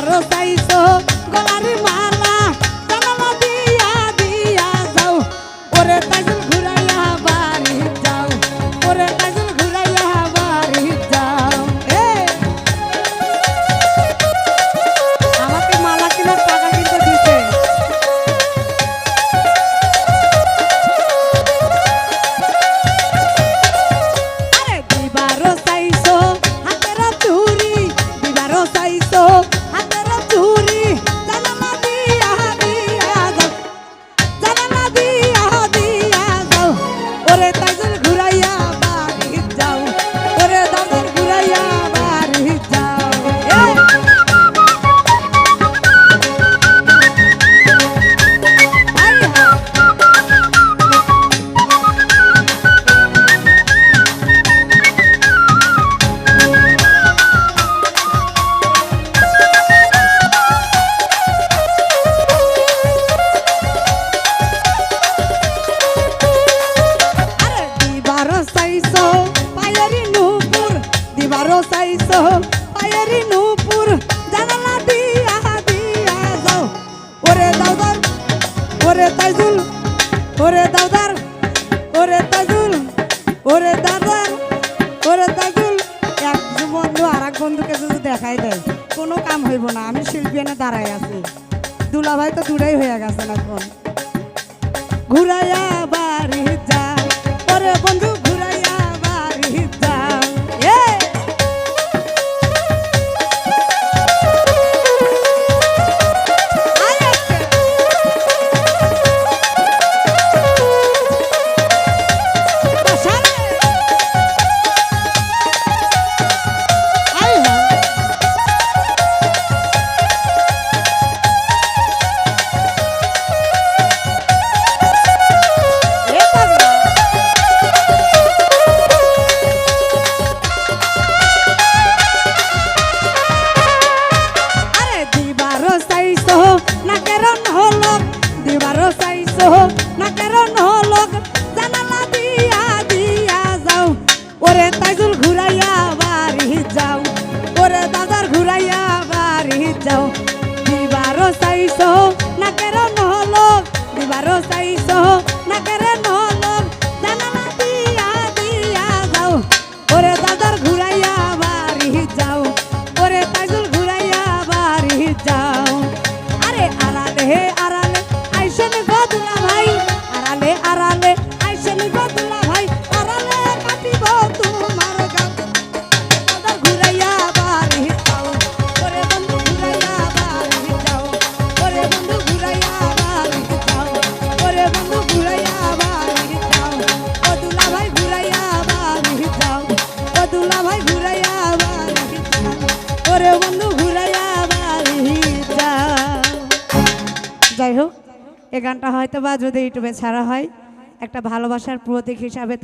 দিবারো চাইছো গলার মালা জানালা দিয়া দিয়া যাও ওরে তাইজুল ঘুরাইয়া বাড়ি যাও ওরে তাইজুল ঘুরাইয়া বাড়ি যাও আমাকে মালা কেনার টাকা কিন্তু দিতে আরে দিবারো চাইছো হাতের চুরি দিবারো চাইছো হাতের চুরি জানালা দিয়া দিয়া যাও জানালা দিয়া দিয়া যাও ওরে তাইজুল ঘুরাইয়া বাড়ি যাও ওরে তাইজুল ঘুরাইয়া বাড়ি যাও দিবারো চাইছো পায়েরি নূপুর জানালা দিয়া দিয়া যাও ওরে দাউদার ওরে তাইজুল ওরে দাউদার ওরে তাইজুল ওরে দাদার ওরে তাইজুল এক বন্ধু আর এক বন্ধুকে যদি দেখাই দেয় কোনো কাম হইব না আমি শিল্পী এনে দাঁড়াই আছি দুলাভাই তো দূরেই হয়ে গেছে না এখন ঘুরাইয়া বাড়ি যা ওরে বন্ধু ঘুরাইয়া বাড়ি যা দিবারো চাইছো না কেরণ হলক জানালা দিয়া দিয়া যাও ওরে তাইজুল ঘুরাইয়া বাড়ি যাও ওরে দাদার ঘুরাইয়া বাড়ি যাও দিবারো চাইছো না কেরণ হলক দিবারো চাইছো না কেরণ হলক জানালা দিয়া দিয়া যাও ওরে দাদার ঘুরাইয়া বাড়ি যাও ওরে তাইজুল ঘুরাইয়া বাড়ি যাও আরে আড়ালে হে আড়ালে আইসেন গদুলা ভাই আড়ালে আড়ালে আইসেন গদুলা ভাই আড়ালে কাটিব তোমার গাও দাদা ঘুরাইয়া বাড়ি যাও ওরে বন্ধু ঘুরাইয়া বাড়ি যাও ওরে বন্ধু ঘুরাইয়া বাড়ি যাও ওরে বন্ধু ঘুরাইয়া বাড়ি যাও গদুলা ভাই ঘুরাইয়া বাড়ি যাও গদুলা ভাই ঘুরাইয়া বাড়ি যাও ওরে বন্ধু ঘুরাইয়া বাড়ি যাও যাই হোক এই গানটা হয়তো বা যদি ইউটিউবে ছাড়া হয় একটা ভালোবাসার প্রতীক হিসাবে